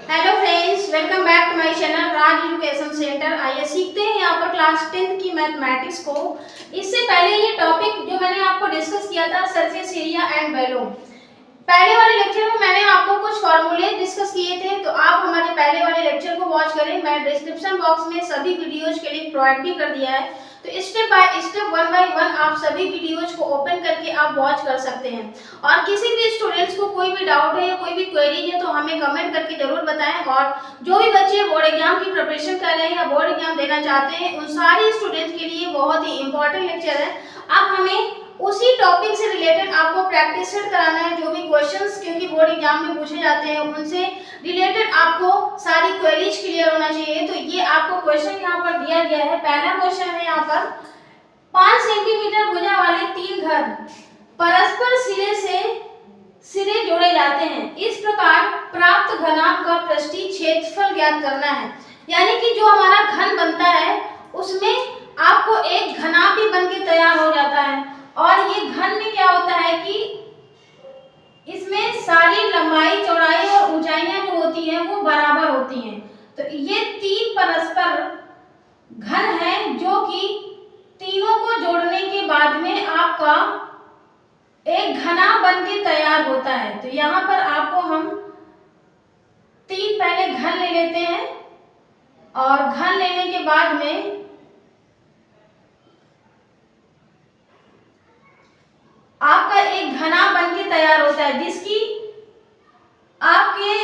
Hello friends, welcome back to my channel Raj education centre. आइए सीखते हैं यहाँ पर क्लास 10th की मैथमेटिक्स को। इससे पहले ये टॉपिक जो मैंने आपको डिस्कस किया था सरफेस एरिया एंड वॉल्यूम, पहले वाले लेक्चर में मैंने आपको कुछ फॉर्मूले डिस्कस किए थे, तो आप हमारे पहले वाले लेक्चर को वॉच करें। मैं डिस्क्रिप्शन बॉक्स में सभी वीडियोज के लिंक प्रोवाइड भी कर दिया है, तो step by step one by one आप सभी वीडियोज को ओपन करके आप वॉच कर सकते हैं। और किसी भी स्टूडेंट्स को कोई भी डाउट है या कोई भी क्वेरी है तो हमें कमेंट करके जरूर बताएं। और जो भी बच्चे बोर्ड एग्जाम की प्रिपरेशन कर रहे हैं या बोर्ड एग्जाम देना चाहते हैं, उन सारे स्टूडेंट्स के लिए बहुत ही इंपॉर्टेंट लेक्चर है। अब हमें उसी टॉपिक से रिलेटेड आपको प्रैक्टिस सेट कराना है। जो भी क्वेश्चंस क्योंकि बोर्ड एग्जाम में पूछे जाते हैं उनसे रिलेटेड आपको सारी क्वेरीज क्लियर होना चाहिए। तो ये आपको क्वेश्चन यहाँ पर दिया गया है। पहला क्वेश्चन है यहाँ पर, 5 सेंटीमीटर भुजा वाले 3 घर परस्पर सिरे जोड़े जाते हैं। इस प्रकार प्राप्त घनाभ का पृष्ठीय क्षेत्रफल ज्ञात करना है। यानी कि जो हमारा घन बनता है उसमें आपको एक घनाभ भी बन के तैयार हो जाता है। और ये घन में क्या होता है कि इसमें सारी लंबाई, चौड़ाई और ऊंचाइयां जो होती हैं वो बराबर होती हैं। तो ये 3 परस्पर घन है जो कि तीनों को जोड़ने के बाद में आपका एक घना बन के तैयार होता है। तो यहाँ पर आपको हम 3 पहले घन ले लेते हैं और घन लेने के बाद में आपका एक घना बन के तैयार होता है, जिसकी आपके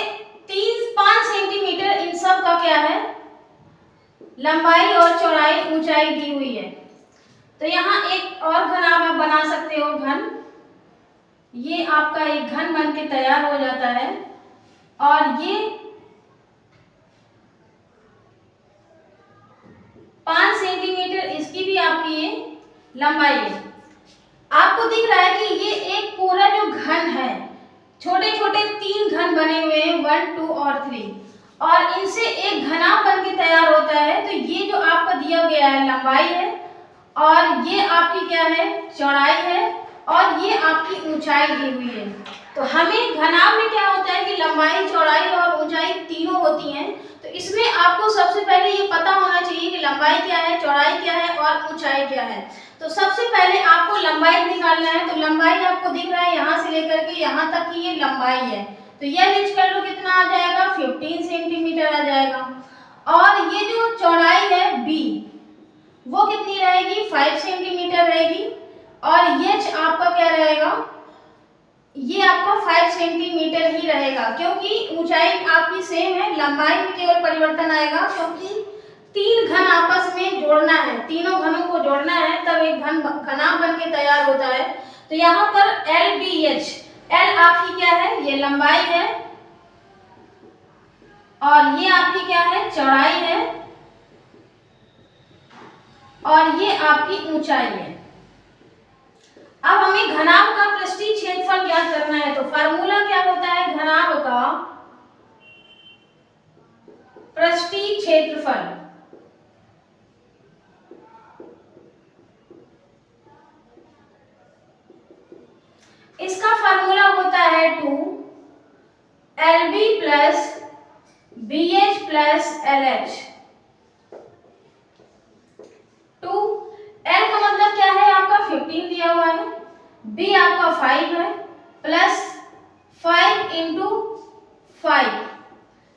5 सेंटीमीटर इन सब का क्या है, लंबाई और चौड़ाई, ऊंचाई दी हुई है। तो यहाँ एक और घन आप बना सकते हो। घन, ये आपका एक घन बन के तैयार हो जाता है। और ये 5 सेंटीमीटर इसकी भी आपकी ये लंबाई है। आपको दिख रहा है कि ये एक पूरा जो घन है, छोटे छोटे 3 घन बने हुए हैं, 1 2 और 3, और इनसे एक घना बन के तैयार होता है। तो ये जो आपका दिया गया है लंबाई है और ये आपकी क्या है, चौड़ाई है, और ये आपकी ऊंचाई दी हुई है। तो हमें घनाभ में क्या होता है कि लंबाई, चौड़ाई और ऊंचाई तीनों होती हैं। तो इसमें आपको सबसे पहले ये पता होना चाहिए कि लंबाई क्या है, चौड़ाई क्या है और ऊंचाई क्या है। तो सबसे पहले आपको लंबाई निकालना है। तो लंबाई आपको दिख रहा है यहाँ से लेकर के यहाँ तक की ये लंबाई है। तो यह रीच कर लो, कितना आ जाएगा, 15 सेंटीमीटर आ जाएगा। और ये जो चौड़ाई है बी, वो कितनी रहेगी, 5 सेंटीमीटर रहेगी। और ये आपका क्या रहेगा, ये आपका 5 सेंटीमीटर ही रहेगा, क्योंकि ऊंचाई आपकी सेम है, लंबाई में केवल परिवर्तन आएगा। क्योंकि 3 घन आपस में जोड़ना है, तीनों घनों को जोड़ना है, तब एक घनाभ बन के तैयार होता है। तो यहाँ पर LBH, L आपकी क्या है, ये लंबाई है, और ये आपकी क्या है, चौड़ाई है, और ये आपकी ऊंचाई है। अब हमें घनाभ का पृष्ठीय क्षेत्रफल ज्ञात करना है। तो फार्मूला क्या होता है घनाभ का पृष्ठीय क्षेत्रफल। इसका फार्मूला होता है 2 LB plus BH plus LH। 2 L का मतलब क्या है, आपका 15 दिया हुआ है, B आपका 5 है, प्लस 5 इंटू 5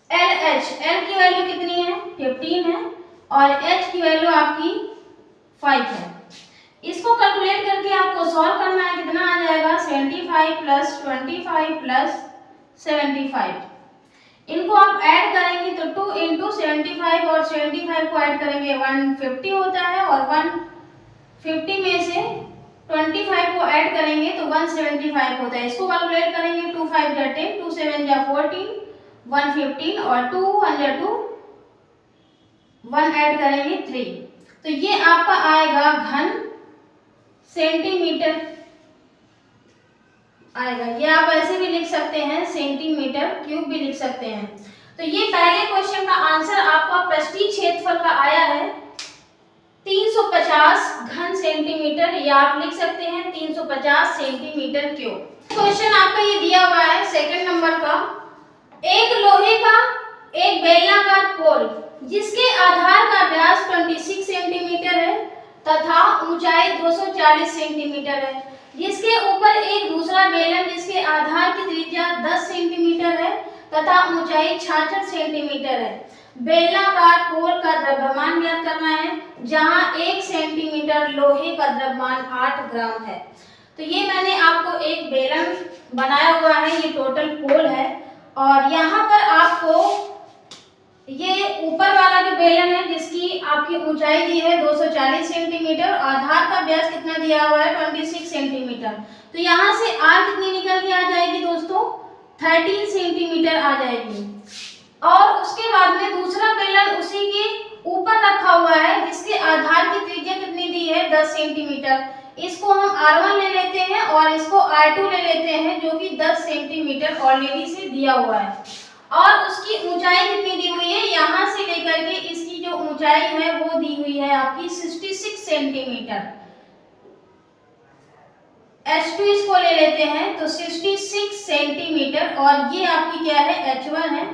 LH, L की वैल्यू कितनी है, 15 है, और H की वैल्यू आपकी 5 है। इसको कैलकुलेट करके आपको सॉल्व करना है, कितना आ जाएगा, 75 प्लस 25 प्लस 75। इनको आप ऐड करेंगे तो 2 इंटू 75 और 75 को ऐड करेंगे 150 होता है, और 150 में से 25 को ऐड करेंगे तो 175 होता है। इसको कैलकुलेट करेंगे, 2 5 जा 10, 2 7 जा 14, 115, और 2 1 जा 2, 1 ऐड करेंगे 3। तो ये आपका आएगा घन सेंटीमीटर आएगा। ये आप ऐसे भी लिख सकते हैं, सेंटीमीटर क्यूब भी लिख सकते हैं। तो ये पहले क्वेश्चन का आंसर आपका पृष्ठीय क्षेत्रफल का आया है 350 घन सेंटीमीटर, या आप लिख सकते हैं 350 सेंटीमीटर क्यूब। क्वेश्चन आपका ये दिया हुआ है सेकंड नंबर का, एक लोहे का एक बेलनाकार पोल जिसके आधार का व्यास 26 सेंटीमीटर है तथा ऊंचाई 240 सेंटीमीटर है, जिसके ऊपर एक दूसरा बेलन जिसके आधार की त्रिज्या 10 सेंटीमीटर है तथा ऊंचाई 66 सेंटीमीटर है। बेलनाकार पोल का द्रव्यमान ज्ञात करना है, जहां 1 सेंटीमीटर लोहे का द्रव्यमान 8 ग्राम है। तो ये मैंने आपको एक बेलन बनाया हुआ है, ये टोटल पोल है, और यहाँ पर आपको ये ऊपर वाला जो बेलन है जिसकी आपकी ऊंचाई दी है 240 सेंटीमीटर, आधार का व्यास कितना दिया हुआ है 26 सेंटीमीटर। तो यहाँ से आर कितनी निकल के आ जाएगी दोस्तों, 13 सेंटीमीटर आ जाएगी। और उसके बाद में दूसरा बेलन उसी के ऊपर रखा हुआ है जिसके आधार की त्रिज्या कितनी दी है 10 सेंटीमीटर। इसको हम R1 ले लेते हैं और इसको R2 ले लेते हैं, जो कि 10 सेंटीमीटर ऑलरेडी से दिया हुआ है। और उसकी ऊंचाई कितनी दी हुई है, यहाँ से लेकर के इसकी जो ऊंचाई है वो दी हुई है आपकी 66 सेंटीमीटर। H2 इसको ले लेते हैं तो 66 सेंटीमीटर, और ये आपकी क्या है H1 है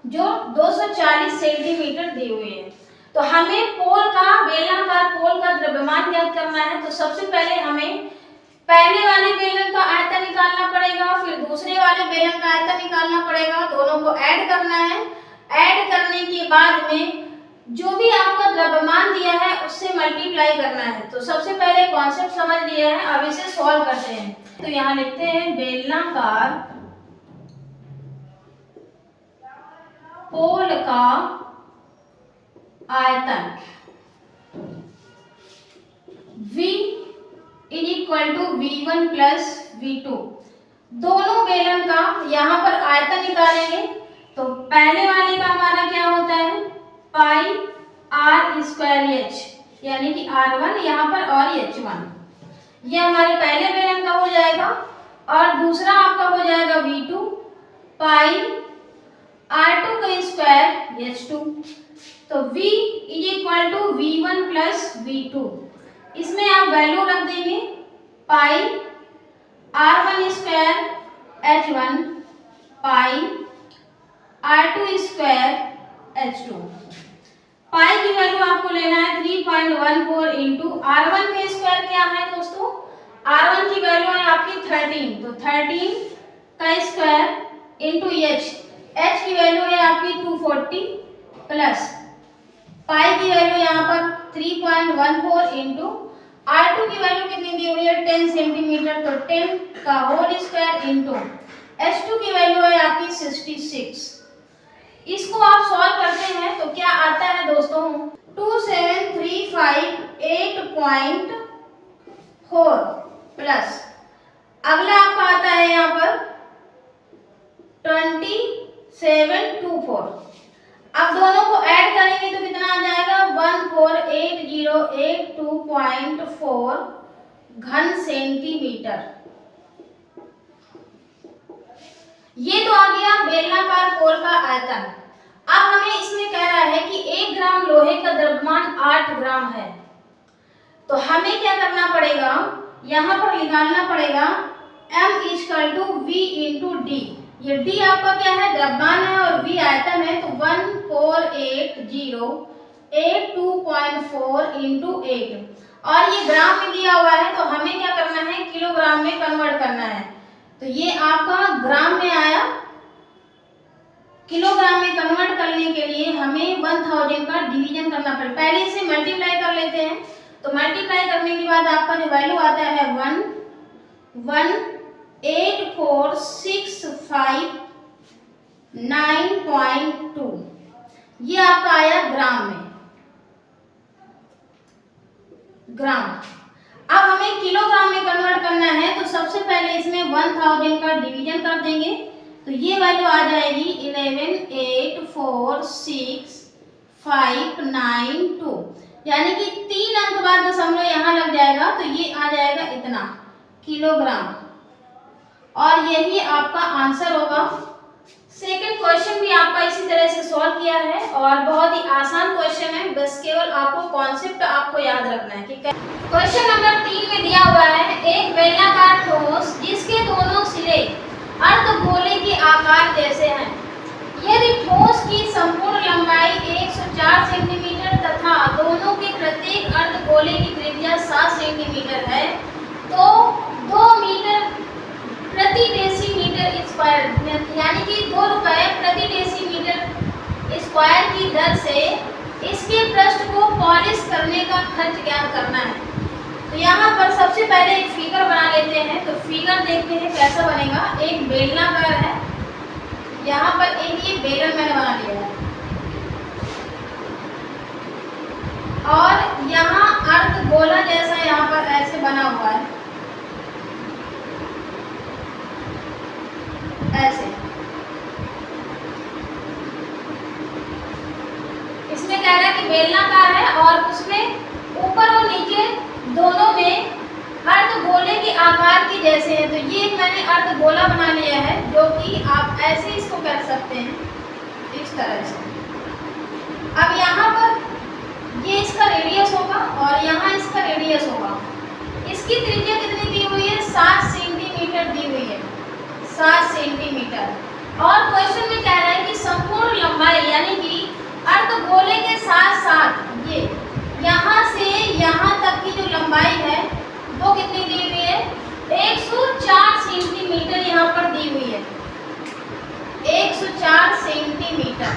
जो 240 सेंटीमीटर दी हुई है। तो हमें पोल का, बेलनाकार पोल का द्रव्यमान ज्ञात करना है। तो सबसे पहले हमें पहले वाले बेलन का आयतन निकालना पड़ेगा, फिर दूसरे वाले बेलन का आयतन निकालना पड़ेगा, दोनों को ऐड करना है। ऐड करने के बाद में जो भी आपका द्रव्यमान दिया है उससे मल्टीप्लाई करना है। तो सबसे पहले कॉन्सेप्ट समझ लिया है, अब इसे सॉल्व करते हैं। तो यहाँ लिखते हैं बेलनाकार पोल का आयतन V is equal to V1 plus V2। दोनों बेलन का यहाँ पर आयतन निकालेंगे। तो पहले वाले का हमारा क्या होता है पाई R स्क्वायर H, यानी कि R1 यहाँ पर और H1, ये हमारे पहले बेलन का हो जाएगा। और दूसरा आपका हो जाएगा V2 पाई R2 का स्क्वायर H2। तो V is equal to V1 plus V2। इसमें आप वैल्यू रख देंगे पाई R1 स्क्वायर H1 पाई R2 स्क्वायर H2। पाई की वैल्यू आपको लेना है 3.14 इंटू R1 का स्क्वायर क्या है दोस्तों, R1 की वैल्यू है आपकी 13, तो 13 का स्क्वायर इंटू H की वैल्यू है आपकी 240 प्लस पाई की वैल्यू यहाँ पर 3.14 इंटू R2 की वैल्यू कितनी दी हुई है 10 सेंटीमीटर, तो 10 का होल स्क्वायर इंटू H2 की वैल्यू है आपकी 66। इसको आप सॉल्व करते हैं तो क्या आता है दोस्तों 27358.4 प्लस अगला आपका आता है यहाँ पर 2724। अब दोनों को ऐड करेंगे तो कितना आ जाएगा 14808.4 घन सेंटीमीटर। ये तो आ गया बेलनाकार पोल का आयतन। अब हमें इसमें कह रहा है कि 1 ग्राम लोहे का द्रव्यमान 8 ग्राम है। तो हमें क्या करना पड़ेगा, यहाँ पर निकालना पड़ेगा M equal to V into D. ये D आपका क्या है द्रव्यमान है और V आयतन है, तो 14808.4 इंटू 8, और ये ग्राम में दिया हुआ है तो हमें क्या करना है किलोग्राम में कन्वर्ट करना है। तो ये आपका ग्राम में आया, किलोग्राम में कन्वर्ट करने के लिए हमें 1000 का डिवीजन करना पड़ेगा। पहले इसे मल्टीप्लाई कर लेते हैं। तो मल्टीप्लाई करने के बाद आपका जो वैल्यू आता है 1,184,659.2, ये आपका आया ग्राम में, ग्राम। अब हमें किलोग्राम में कन्वर्ट करना है तो सबसे पहले इसमें 1000 का डिवीजन कर देंगे, तो ये वैल्यू आ जाएगी 11,846,592, यानी कि 3 अंक बाद दशमलव यहाँ लग जाएगा तो ये आ जाएगा इतना किलोग्राम, और यही आपका आंसर होगा। सेकंड क्वेश्चन भी आपका इसी तरह से सॉल्व किया है और बहुत ही आसान क्वेश्चन है, बस केवल आपको कॉन्सेप्ट आपको याद रखना है। ठीक है, क्वेश्चन नंबर 3 में दिया हुआ है एक बेलनाकार ठोस जिसके दोनों सिरे अर्धगोले के आकार जैसे हैं, यदि ठोस की संपूर्ण लंबाई 104 सेंटीमीटर तथा दोनों के प्रत्येक अर्धगोले की त्रिज्या 7 सेंटीमीटर है तो 2 मीटर प्रति डेसीमीटर स्क्वायर यानी कि 2 रुपए प्रति डेसीमीटर स्क्वायर की दर से इसके पृष्ठ को पॉलिश करने का खर्च ज्ञात करना है। तो यहाँ पर सबसे पहले एक फिगर बना लेते हैं। तो फिगर देखते हैं कैसा बनेगा। एक बेलनाकार है, यहाँ पर एक ये बेलन मैंने बना लिया है और यहाँ अर्धगोला जैसा यहाँ पर ऐसे बना हुआ है, ऐसे। इसमें कह रहा है कि बेलनाकार है और उसमें ऊपर और नीचे दोनों में अर्धगोले के आकार के जैसे है। तो ये मैंने अर्धगोला बना लिया है जो कि आप ऐसे इसको कर सकते हैं, इस तरह से। अब यहाँ पर ये इसका रेडियस होगा और यहाँ इसका रेडियस होगा। इसकी त्रिज्या कितनी दी हुई है? 7 सेंटीमीटर दी हुई है, 7 सेंटीमीटर। और क्वेश्चन में कह रहा है कि संपूर्ण लंबाई यानी कि अर्धगोले के साथ साथ ये यहाँ से यहाँ तक की जो लंबाई है वो कितनी दी हुई है? 104 सेंटीमीटर यहाँ पर दी हुई है, 104 सेंटीमीटर।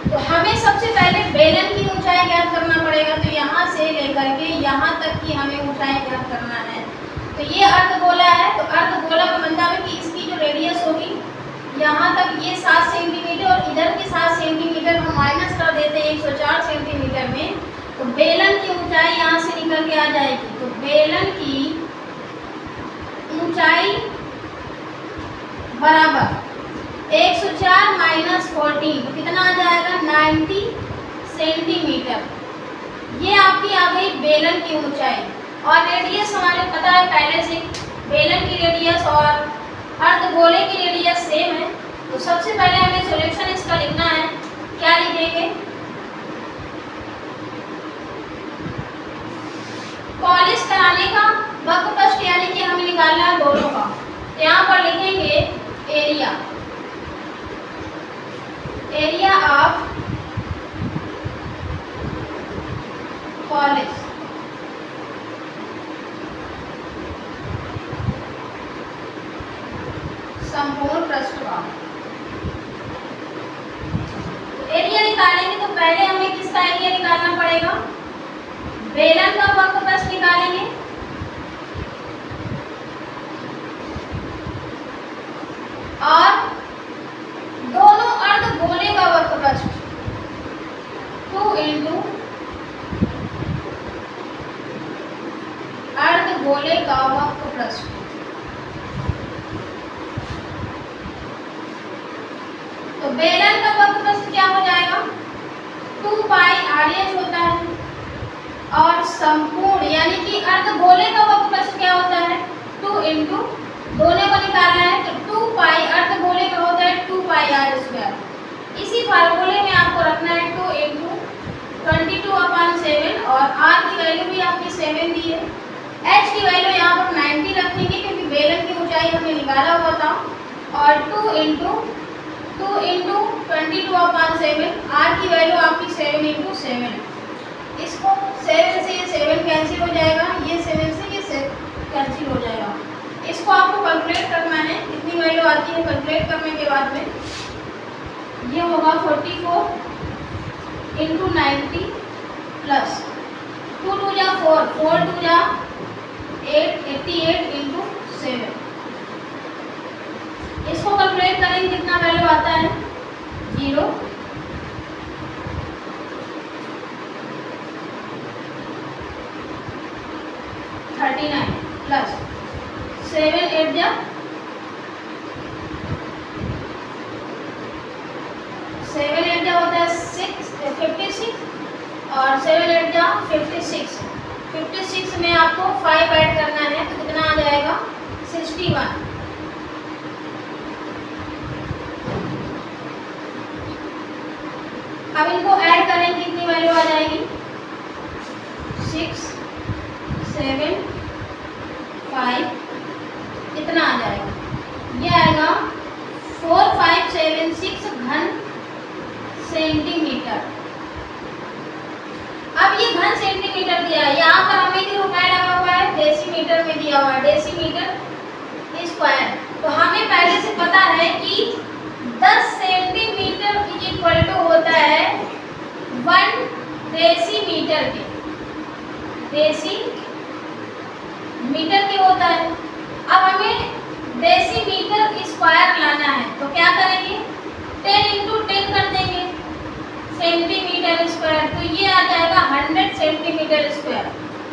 तो हमें सबसे पहले बेलन की ऊंचाई ज्ञात करना पड़ेगा। तो यहाँ से लेकर के यहाँ तक की हमें ऊंचाई ज्ञात करना है। तो ये अर्धगोला है, तो अर्धगोला का मतलब है कि इसकी जो रेडियस होगी यहाँ तक ये 7 सेंटीमीटर और इधर की 7 सेंटीमीटर हम माइनस कर देते हैं 104 सेंटीमीटर में। तो बेलन की ऊंचाई यहाँ से निकल के आ जाएगी। तो बेलन की ऊंचाई बराबर 104 माइनस 14, तो कितना आ जाएगा? 90 सेंटीमीटर। ये आपकी आ गई बेलन की ऊंचाई। और रेडियस हमारे पता है पहले से, बेलन की रेडियस और अर्धगोले की रेडियस सेम है। तो सबसे पहले हमें सॉल्यूशन इसका लिखना है। क्या लिखेंगे? पॉलिश कराने का वक्रपृष्ठ यानी कि हमें निकालना है दोनों का। तो यहाँ पर लिखेंगे एरिया, एरिया ऑफ पॉलिश। संपूर्ण पृष्ठ का एरिया निकालेंगे तो पहले हमें किसका एरिया निकालना पड़ेगा? बेलन का वक्रपृष्ठ निकालेंगे और दोनों अर्धगोले का वक्रपृष्ठ 2 इंटू अर्धगोले का वक्रपृष्ठ। तो बेलन का वक्रपृष्ठ क्या हो जाएगा? 2 पाई RH होता है और संपूर्ण यानी कि अर्धगोले का वक्रपृष्ठ क्या होता है? 2 इंटू दोनों को निकालना है तो 2 पाई अर्धगोले का होता है 2 पाई R²। इसी फार्मूले में आपको रखना है 2 इंटू 22/7 और R की वैल्यू भी आपकी 7 दी है। H की वैल्यू यहाँ पर 90 रखेंगे क्योंकि बेलन की ऊंचाई हमने निकाला हुआ था। और 2 इंटू 22/7, R की वैल्यू आपकी 7 इंटू 7। इसको 7 से ये 7 कैंसिल हो जाएगा, ये 7 से ये 7 कैंसिल हो जाएगा। इसको आपको कैलकुलेट करना है, कितनी वैल्यू आती है कैलकुलेट करने के बाद में ये होगा 44 इंटू 90 प्लस 2 2 जा 4, 4 2 जा 8, 88 इंटू 7। इसको कैलकुलेट करेंगे कितना वैल्यू आता है? 0 39 प्लस 7 8 जा 7 8 जा होता है 56 और 7 8 जा 56। 56 में आपको 5 ऐड करना है तो कितना आ जाएगा? 61। अब इनको ऐड करेंगे कितनी वैल्यू आ जाएगी? 6 7 5 इतना आ जाएगा। ये आएगा सेंटीमीटर। अब ये घन सेंटीमीटर दिया है, यहाँ पर हमें जो रुपए लगा हुआ है डेसीमीटर में दिया हुआ है, डेसीमीटर स्क्वायर। तो हमें पहले से पता है कि 10 सेंटीमीटर इक्वल टू होता है 1 डेसीमीटर के, डेसीमीटर के होता है। अब हमें डेसीमीटर स्क्वायर लाना है, तो क्या करेंगे 10 इंटू 10 कर देंगे सेंटीमीटर स्क्वायर, तो ये आ जाएगा 100 सेंटीमीटर स्क्वायर।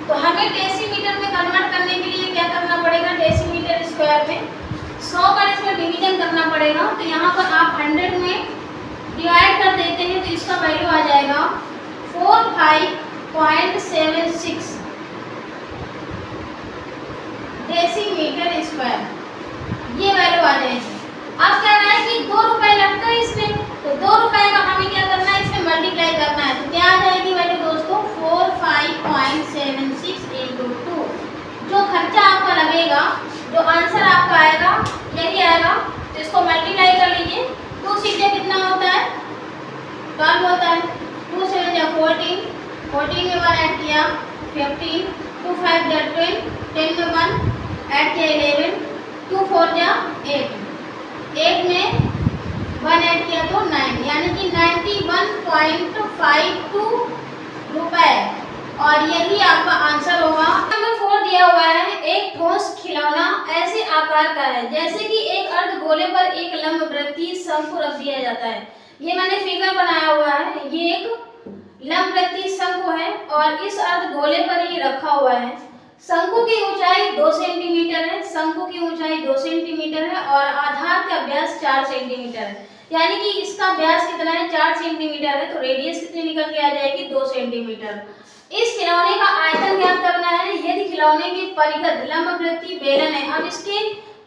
तो हमें डेसीमीटर में कन्वर्ट करने के लिए क्या करना पड़ेगा, डेसीमीटर स्क्वायर में 100 का इसमें डिवीजन करना पड़ेगा। तो यहाँ पर आप 100 में डिवाइड कर देते हैं तो इसका वैल्यू आ जाएगा 45.76 डेसीमीटर स्क्वायर, ये वैल्यू आ जाएगी। अब कह रहा है कि 2 रुपए लगता है इसमें, तो 2 रुपए का हमें क्या करना है, इसमें मल्टीप्लाई करना है। तो क्या आ जाएगी वैल्यू दोस्तों 45.76 इंटू 2। जो खर्चा आपका लगेगा, जो आंसर आपका आएगा यही आएगा। तो इसको मल्टीप्लाई कर लीजिए, 2 सीधे कितना होता है 12 होता है, 2 7 या 14, 14 में 1 ऐड किया 15, 2 5 या 10, 10 में 1 ऐड किया 11, 2 4 या 8, 8 में 1 ऐड किया तो 9, यानी कि 91.52 रुपए, और यही आपका आंसर होगा। नंबर 4 दिया हुआ है, एक ठोस खिलौना ऐसे आकार का है जैसे कि एक अर्धगोले पर एक लंबवृत्तीय शंकु रख दिया जाता है। ये मैंने फिगर बनाया हुआ है, ये एक लंबवृत्तीय शंकु है और इस अर्धगोले पर ये रखा हुआ है। शंकु की ऊंचाई 2 सेंटीमीटर है, शंकु की ऊंचाई 2 सेंटीमीटर है और आधार का व्यास 4 सेंटीमीटर है, यानी कि इसका व्यास कितना है 4 सेंटीमीटर है, तो रेडियस कितनी निकल के आ जाएगी 2 सेंटीमीटर। इस खिलौने का आयतन ज्ञात करना है। यदि खिलौने के परिगत लंबवृत्तीय बेलन है, अब इसके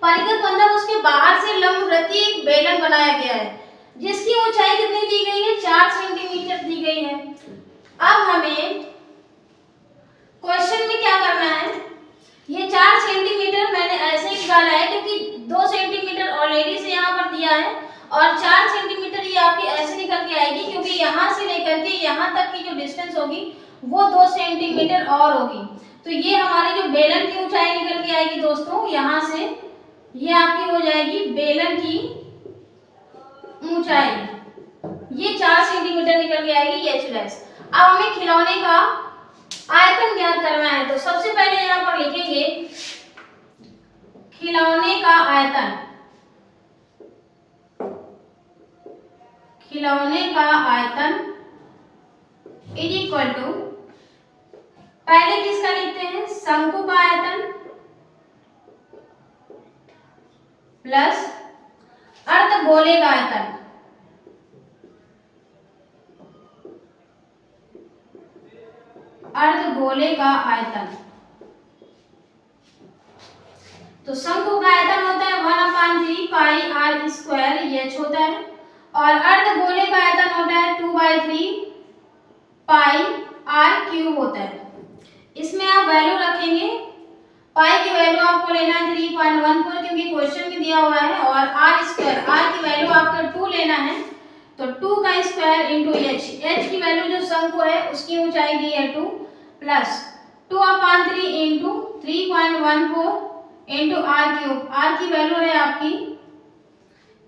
परिगत मतलब उसके बाहर से लंबवृत्तीय एक बेलन बनाया गया है जिसकी ऊंचाई कितनी दी गई है 4 सेंटीमीटर दी गई है। अब हमें क्वेश्चन में क्या करना है, ये 4 सेंटीमीटर मैंने ऐसे ही निकाला है क्योंकि 2 सेंटीमीटर ऑलरेडी से यहाँ पर दिया है और 4 सेंटीमीटर ये आपकी ऐसे निकल के आएगी क्योंकि यहाँ से लेकर के यहाँ तक की जो डिस्टेंस होगी वो 2 सेंटीमीटर और होगी। तो ये हमारी जो बेलन की ऊंचाई निकल के आएगी दोस्तों, यहाँ से ये आपकी हो जाएगी बेलन की ऊंचाई, ये 4 सेंटीमीटर निकल के आएगी h'। अब हमें खिलौने का आयतन ज्ञात करना है, तो सबसे पहले यहाँ पर लिखेंगे खिलौने का आयतन, खिलौने का आयतन इज इक्वल टू, पहले किसका लिखते हैं शंकु का आयतन प्लस अर्धगोले का आयतन, अर्धगोले का आयतन। तो शंकु का आयतन होता है 1/3 पाई r स्क्वायर h होता है और अर्धगोले का आयतन होता है 2/3 पाई r क्यूब होता है। इसमें आप वैल्यू रखेंगे, पाई की वैल्यू आपको लेना है 3.14 क्योंकि क्वेश्चन में दिया हुआ है, और r स्क्वायर, r की वैल्यू आपको 2 लेना है, तो 2 का स्क्वायर इंटू h की वैल्यू जो शंकु है उसकी ऊंचाई दी है 2 plus 2/3 into 3.14 into r cube, r की वैल्यू है आपकी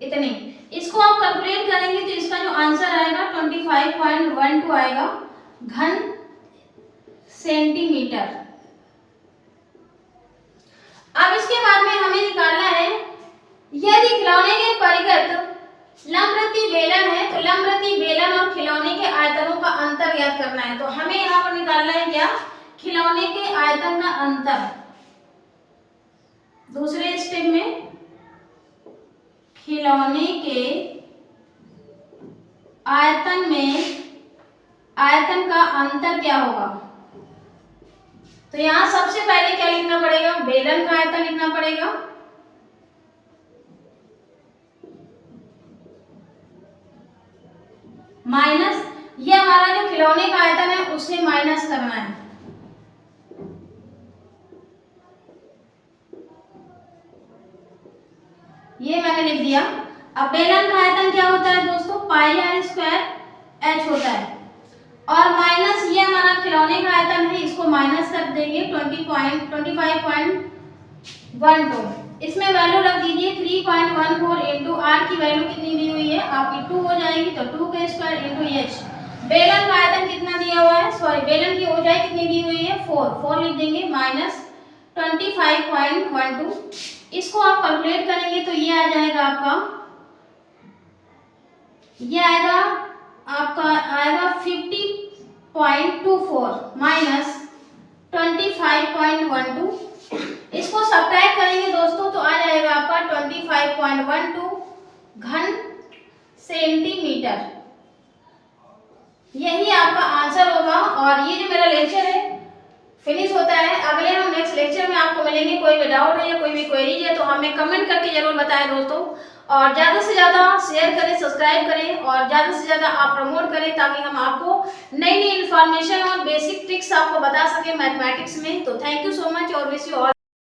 इतनी। इसको आप कैलकुलेट करेंगे तो इसका जो आंसर आएगा 25.12 आएगा घन सेंटीमीटर। अब इसके बाद में हमें निकालना है, यदि खिलौने के परिगत लंबवृत्तीय बेलन है तो लंबवृत्तीय बेलन और खिलौने के आयतनों का अंतर ज्ञात करना है। तो हमें यहाँ पर निकालना है क्या, खिलौने के आयतन का अंतर। दूसरे स्टेप में खिलौने के आयतन में आयतन का अंतर क्या होगा, तो यहाँ सबसे पहले क्या लिखना पड़ेगा, बेलन का आयतन लिखना पड़ेगा माइनस, ये हमारा जो खिलौने का आयतन है उससे माइनस करना है, ये मैंने लिख दिया। अब बेलन का आयतन क्या होता है दोस्तों, पाई r स्क्वायर h होता है। और माइनस ये हमारा खिलौने का आयतन है, इसको माइनस कर देंगे 25.12। इसमें वैल्यू रख दीजिए 3.14 इंटू आर की वैल्यू कितनी दी हुई है आपकी 2 हो जाएगी, तो 2 का स्क्वायर इंटू एच। बेलन का आयतन कितना दिया हुआ है, सॉरी बेलन की ऊंचाई कितनी दी हुई है 4 लिख देंगे माइनस 25.12। इसको आप कैलकुलेट करेंगे तो ये आ जाएगा आपका, ये आएगा 50.24 माइनस 25.12। इसको सब्ट्रैक्ट करेंगे दोस्तों तो आ जाएगा आपका 25.12 घन सेंटीमीटर। यही आपका आंसर होगा। और ये जो मेरा लेक्चर है फिनिश होता है। अगले हम नेक्स्ट लेक्चर में आपको मिलेंगे। कोई भी डाउट है या कोई भी क्वेरीज है तो हमें कमेंट करके जरूर बताएं दोस्तों। और ज़्यादा से ज़्यादा शेयर करें, सब्सक्राइब करें और ज़्यादा से ज़्यादा आप प्रमोट करें ताकि हम आपको नई नई इन्फॉर्मेशन और बेसिक ट्रिक्स आपको बता सकें मैथमेटिक्स में। तो थैंक यू सो मच और विश यू ऑल